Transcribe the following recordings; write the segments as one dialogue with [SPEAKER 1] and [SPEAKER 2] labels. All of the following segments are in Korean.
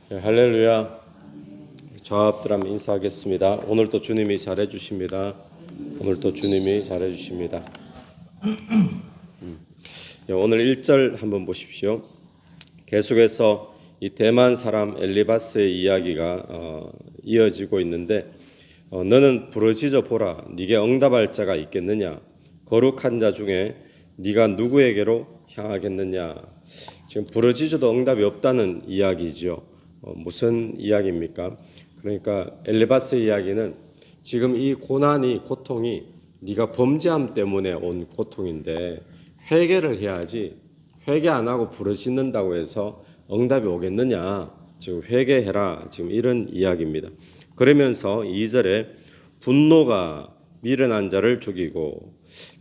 [SPEAKER 1] 네, 할렐루야. 저합들 한번 인사하겠습니다. 오늘도 주님이 잘해주십니다. 오늘도 주님이 잘해주십니다. 네, 오늘 1절 한번 보십시오. 계속해서 이 대만 사람 엘리바스의 이야기가 이어지고 있는데 너는 부르짖어 보라. 네게 응답할 자가 있겠느냐? 거룩한 자 중에 네가 누구에게로 향하겠느냐? 지금 부르짖어도 응답이 없다는 이야기죠. 무슨 이야기입니까? 그러니까 엘리바스 이야기는 지금 이 고통이 네가 범죄함 때문에 온 고통인데 회개를 해야지, 회개 안 하고 부르짖는다고 해서 응답이 오겠느냐? 지금 회개해라. 지금 이런 이야기입니다. 그러면서 2절에 분노가 미련한 자를 죽이고,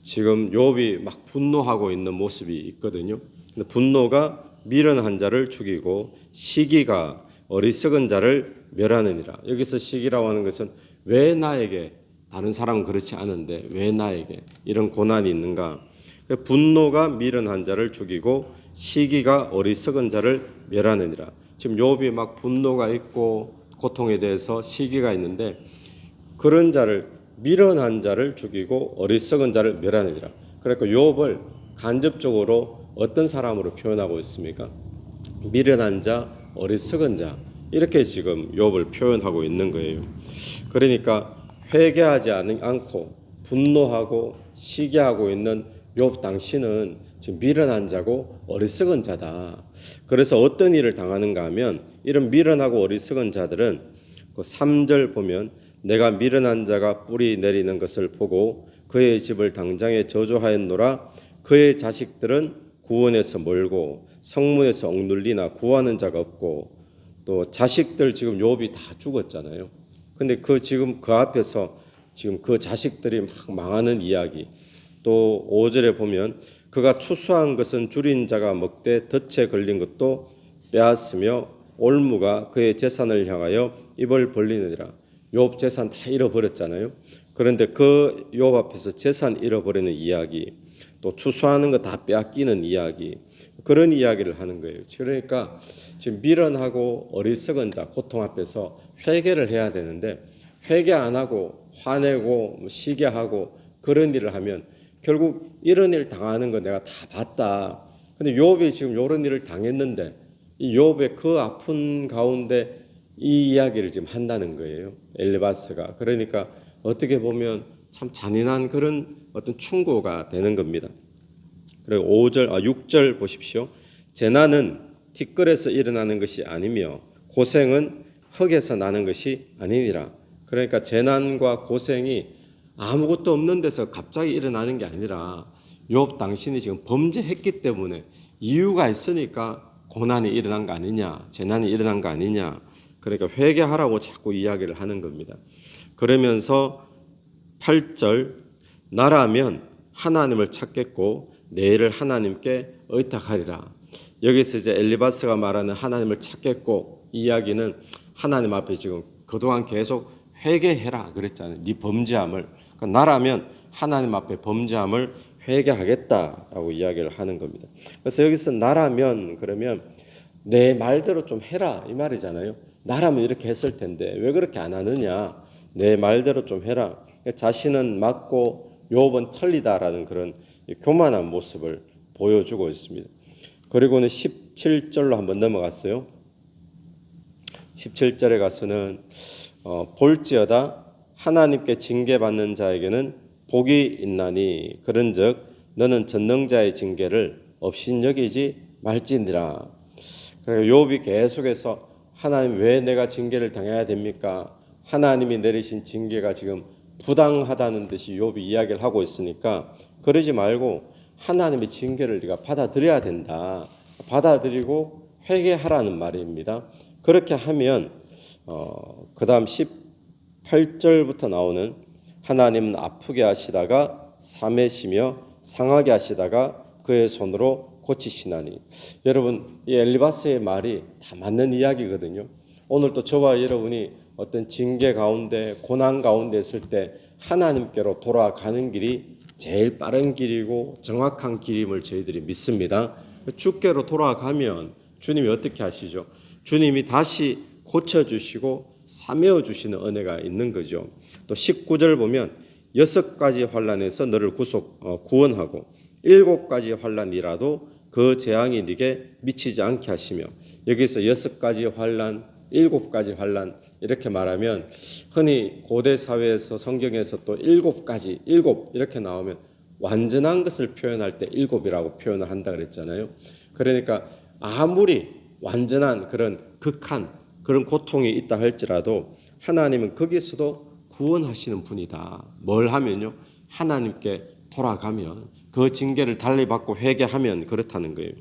[SPEAKER 1] 지금 욥이 막 분노하고 있는 모습이 있거든요. 근데 분노가 미련한 자를 죽이고 시기가 어리석은 자를 멸하느니라. 여기서 시기라고 하는 것은 왜 나에게, 다른 사람은 그렇지 않은데 왜 나에게 이런 고난이 있는가? 분노가 미련한 자를 죽이고 시기가 어리석은 자를 멸하느니라. 지금 욥이 막 분노가 있고 고통에 대해서 시기가 있는데 그런 자를, 미련한 자를 죽이고 어리석은 자를 멸하느니라. 그러니까 욥을 간접적으로 어떤 사람으로 표현하고 있습니까? 미련한 자, 어리석은 자, 이렇게 지금 욥을 표현하고 있는 거예요. 그러니까 회개하지 않고 분노하고 시기하고 있는 욥 당신은 지금 미련한 자고 어리석은 자다. 그래서 어떤 일을 당하는가 하면 이런 미련하고 어리석은 자들은 그 3절 보면 내가 미련한 자가 뿌리 내리는 것을 보고 그의 집을 당장에 저주하였노라. 그의 자식들은 구원에서 멀고 성문에서 억눌리나 구하는 자가 없고, 또 자식들 지금 욥이 다 죽었잖아요. 근데 지금 그 앞에서 지금 그 자식들이 막 망하는 이야기. 또 5절에 보면 그가 추수한 것은 줄인 자가 먹되 덫에 걸린 것도 빼앗으며 올무가 그의 재산을 향하여 입을 벌리느니라. 욥 재산 다 잃어버렸잖아요. 그런데 그 욥 앞에서 재산 잃어버리는 이야기, 또 추수하는 거 다 빼앗기는 이야기, 그런 이야기를 하는 거예요. 그러니까 지금 미련하고 어리석은 자, 고통 앞에서 회개를 해야 되는데 회개 안 하고 화내고 시기하고 그런 일을 하면 결국 이런 일 당하는 거 내가 다 봤다. 근데 욥이 지금 이런 일을 당했는데 이 욥의 그 아픈 가운데 이 이야기를 지금 한다는 거예요. 엘리바스가. 그러니까 어떻게 보면 참 잔인한 그런 어떤 충고가 되는 겁니다. 그리고 6절 보십시오. 재난은 티끌에서 일어나는 것이 아니며 고생은 흙에서 나는 것이 아니니라. 그러니까 재난과 고생이 아무것도 없는 데서 갑자기 일어나는 게 아니라 욥 당신이 지금 범죄했기 때문에 이유가 있으니까 고난이 일어난 거 아니냐, 재난이 일어난 거 아니냐. 그러니까 회개하라고 자꾸 이야기를 하는 겁니다. 그러면서 8절 나라면 하나님을 찾겠고 내일을 하나님께 의탁하리라. 여기서 이제 엘리바스가 말하는 하나님을 찾겠고 이야기는 하나님 앞에 지금 그동안 계속 회개해라 그랬잖아요. 네 범죄함을. 그러니까 나라면 하나님 앞에 범죄함을 회개하겠다라고 이야기를 하는 겁니다. 그래서 여기서 나라면 그러면 내 말대로 좀 해라 이 말이잖아요. 나라면 이렇게 했을 텐데 왜 그렇게 안 하느냐. 내 말대로 좀 해라. 자신은 맞고 욥은 틀리다라는 그런 교만한 모습을 보여주고 있습니다. 그리고는 17절로 한번 넘어갔어요. 17절에 가서는 볼지어다 하나님께 징계받는 자에게는 복이 있나니 그런즉 너는 전능자의 징계를 업신여기지 말지니라. 그러니까 욥이 계속해서 하나님 왜 내가 징계를 당해야 됩니까? 하나님이 내리신 징계가 지금 부당하다는 듯이 욥이 이야기를 하고 있으니까 그러지 말고 하나님의 징계를 네가 받아들여야 된다. 받아들이고 회개하라는 말입니다. 그렇게 하면 그 다음 18절부터 나오는 하나님은 아프게 하시다가 삼해시며 상하게 하시다가 그의 손으로 고치시나니. 여러분 이 엘리바스의 말이 다 맞는 이야기거든요. 오늘 또 저와 여러분이 어떤 징계 가운데 고난 가운데 있을 때 하나님께로 돌아가는 길이 제일 빠른 길이고 정확한 길임을 저희들이 믿습니다. 주께로 돌아가면 주님이 어떻게 하시죠? 주님이 다시 고쳐주시고 사메어 주시는 은혜가 있는 거죠. 또 19절 보면 6가지 환난에서 너를 구원하고 7가지 환난이라도 그 재앙이 네게 미치지 않게 하시며, 여기서 6가지 환난, 7가지 환난 이렇게 말하면 흔히 고대 사회에서 성경에서 또 7가지, 7 이렇게 나오면 완전한 것을 표현할 때 7이라고 표현을 한다 그랬잖아요. 그러니까 아무리 완전한 그런 극한 그런 고통이 있다 할지라도 하나님은 거기서도 구원하시는 분이다. 뭘 하면요? 하나님께 돌아가면, 그 징계를 달리 받고 회개하면 그렇다는 거예요.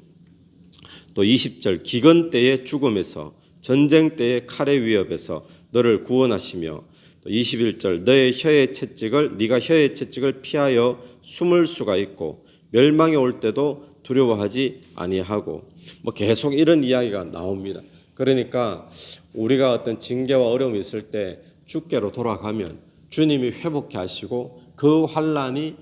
[SPEAKER 1] 또 20절 기근 때의 죽음에서, 전쟁 때의 칼의 위협에서 너를 구원하시며, 또 21절 네가 혀의 채찍을 피하여 숨을 수가 있고 멸망이 올 때도 두려워하지 아니하고, 계속 이런 이야기가 나옵니다. 그러니까 우리가 어떤 징계와 어려움이 있을 때 주께로 돌아가면 주님이 회복해 하시고, 그 환난이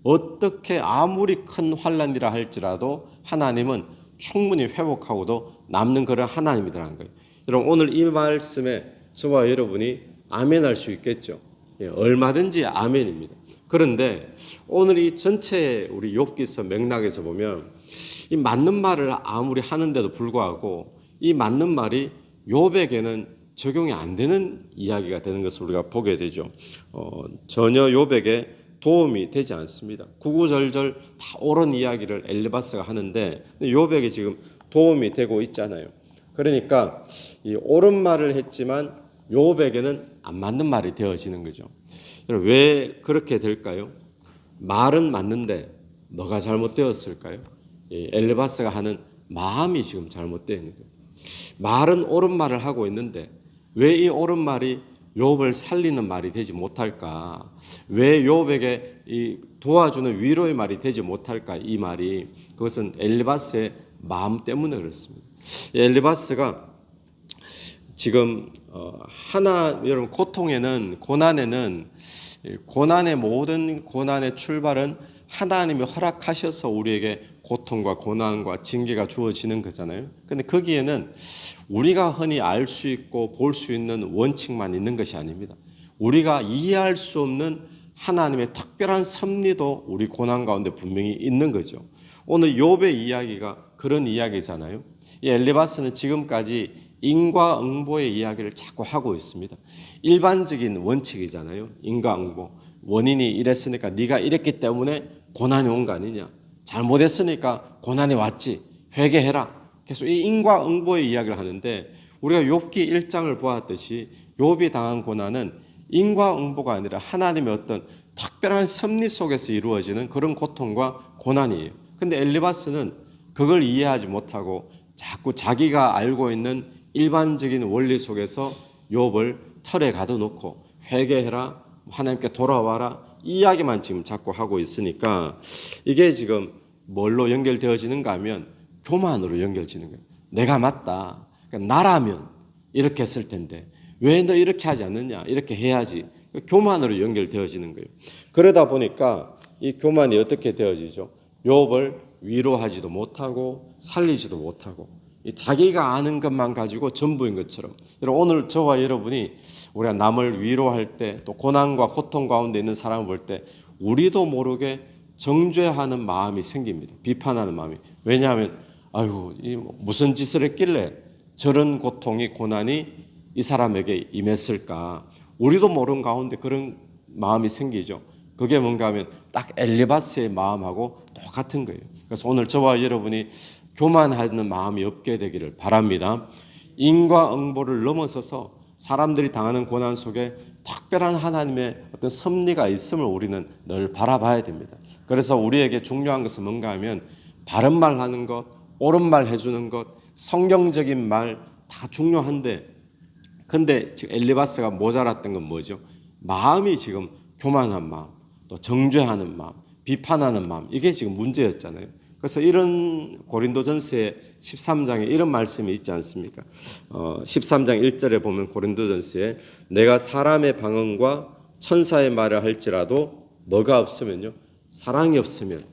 [SPEAKER 1] 어떻게 아무리 큰 환난이라 할지라도 하나님은 충분히 회복하고도 남는 그런 하나님이라는 거예요. 여러분, 오늘 이 말씀에 저와 여러분이 아멘할 수 있겠죠. 얼마든지 아멘입니다. 그런데 오늘 이 전체 우리 욥기서 맥락에서 보면 이 맞는 말을 아무리 하는데도 불구하고 이 맞는 말이 욥에게는 적용이 안 되는 이야기가 되는 것을 우리가 보게 되죠. 전혀 욥에게 도움이 되지 않습니다. 구구절절 다 옳은 이야기를 엘리바스가 하는데 욥에게 지금 도움이 되고 있잖아요. 그러니까 이 옳은 말을 했지만 욥에게는 안 맞는 말이 되어지는 거죠. 왜 그렇게 될까요? 말은 맞는데 뭐가 잘못되었을까요? 엘리바스가 하는 마음이 지금 잘못되어 있는 거예요. 말은 옳은 말을 하고 있는데 왜 이 옳은 말이 욥을 살리는 말이 되지 못할까? 왜 욥에게 이 도와주는 위로의 말이 되지 못할까? 이 말이, 그것은 엘리바스의 마음 때문에 그렇습니다. 엘리바스가 지금 여러분, 고난의 모든 고난의 출발은 하나님이 허락하셔서 우리에게 고통과 고난과 징계가 주어지는 거잖아요. 근데 거기에는 우리가 흔히 알 수 있고 볼 수 있는 원칙만 있는 것이 아닙니다. 우리가 이해할 수 없는 하나님의 특별한 섭리도 우리 고난 가운데 분명히 있는 거죠. 오늘 욥의 이야기가 그런 이야기잖아요. 이 엘리바스는 지금까지 인과응보의 이야기를 자꾸 하고 있습니다. 일반적인 원칙이잖아요. 인과응보. 원인이 이랬으니까 네가 이랬기 때문에 고난이 온 거 아니냐. 잘못했으니까 고난이 왔지. 회개해라. 계속 이 인과응보의 이야기를 하는데, 우리가 욥기 1장을 보았듯이 욥이 당한 고난은 인과응보가 아니라 하나님의 어떤 특별한 섭리 속에서 이루어지는 그런 고통과 고난이에요. 근데 엘리바스는 그걸 이해하지 못하고 자꾸 자기가 알고 있는 일반적인 원리 속에서 욥을 털에 가둬놓고 회개해라, 하나님께 돌아와라, 이 이야기만 지금 자꾸 하고 있으니까 이게 지금 뭘로 연결되어지는가 하면 교만으로 연결되는 거예요. 내가 맞다. 그러니까 나라면 이렇게 했을 텐데 왜 너 이렇게 하지 않느냐, 이렇게 해야지. 교만으로 연결되어지는 거예요. 그러다 보니까 이 교만이 어떻게 되어지죠? 욥을 위로하지도 못하고 살리지도 못하고 자기가 아는 것만 가지고 전부인 것처럼. 오늘 저와 여러분이 우리가 남을 위로할 때, 또 고난과 고통 가운데 있는 사람을 볼 때 우리도 모르게 정죄하는 마음이 생깁니다. 비판하는 마음이. 왜냐하면 아유, 무슨 짓을 했길래 저런 고통이, 고난이 이 사람에게 임했을까. 우리도 모르는 가운데 그런 마음이 생기죠. 그게 뭔가 하면 딱 엘리바스의 마음하고 똑같은 거예요. 그래서 오늘 저와 여러분이 교만하는 마음이 없게 되기를 바랍니다. 인과응보를 넘어서서 사람들이 당하는 고난 속에 특별한 하나님의 어떤 섭리가 있음을 우리는 늘 바라봐야 됩니다. 그래서 우리에게 중요한 것은 뭔가 하면 바른 말 하는 것, 옳은 말 해주는 것, 성경적인 말 다 중요한데, 근데 지금 엘리바스가 모자랐던 건 뭐죠? 마음이 지금 교만한 마음, 또 정죄하는 마음, 비판하는 마음, 이게 지금 문제였잖아요. 그래서 이런 고린도전서의 13장에 이런 말씀이 있지 않습니까? 13장 1절에 보면 고린도전서에 내가 사람의 방언과 천사의 말을 할지라도 뭐가 없으면요, 사랑이 없으면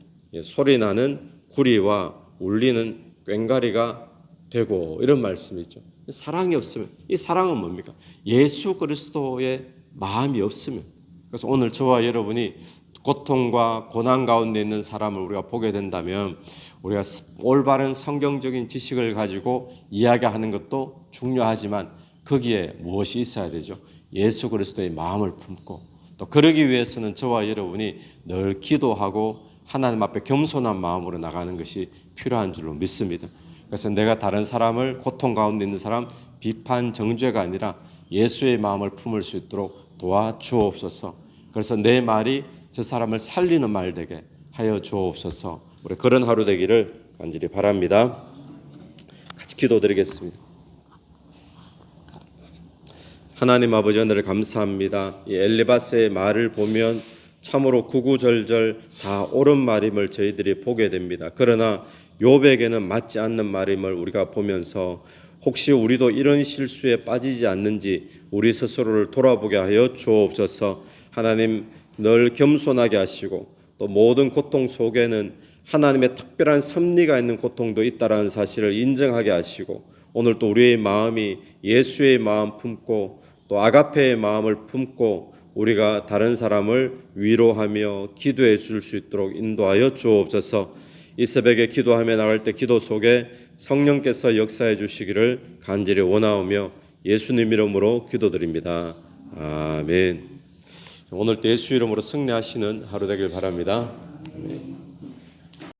[SPEAKER 1] 소리나는 구리와 울리는 꽹과리가 되고, 이런 말씀이 있죠. 사랑이 없으면, 이 사랑은 뭡니까? 예수 그리스도의 마음이 없으면. 그래서 오늘 저와 여러분이 고통과 고난 가운데 있는 사람을 우리가 보게 된다면 우리가 올바른 성경적인 지식을 가지고 이야기하는 것도 중요하지만 거기에 무엇이 있어야 되죠? 예수 그리스도의 마음을 품고, 또 그러기 위해서는 저와 여러분이 늘 기도하고 하나님 앞에 겸손한 마음으로 나가는 것이 필요한 줄로 믿습니다. 그래서 내가 다른 사람을, 고통 가운데 있는 사람 비판 정죄가 아니라 예수의 마음을 품을 수 있도록 도와주옵소서. 그래서 내 말이 저 사람을 살리는 말 되게 하여 주옵소서. 우리 그런 하루 되기를 간절히 바랍니다. 같이 기도드리겠습니다. 하나님 아버지, 오늘 감사합니다. 이 엘리바스의 말을 보면 참으로 구구절절 다 옳은 말임을 저희들이 보게 됩니다. 그러나 욥에게는 맞지 않는 말임을 우리가 보면서 혹시 우리도 이런 실수에 빠지지 않는지 우리 스스로를 돌아보게 하여 주옵소서. 하나님, 늘 겸손하게 하시고 또 모든 고통 속에는 하나님의 특별한 섭리가 있는 고통도 있다라는 사실을 인정하게 하시고, 오늘 또 우리의 마음이 예수의 마음 품고 또 아가페의 마음을 품고 우리가 다른 사람을 위로하며 기도해 줄 수 있도록 인도하여 주옵소서. 이 새벽에 기도하며 나갈 때 기도 속에 성령께서 역사해 주시기를 간절히 원하오며 예수님 이름으로 기도드립니다. 아멘. 오늘 또 예수 이름으로 승리하시는 하루 되길 바랍니다. 아멘.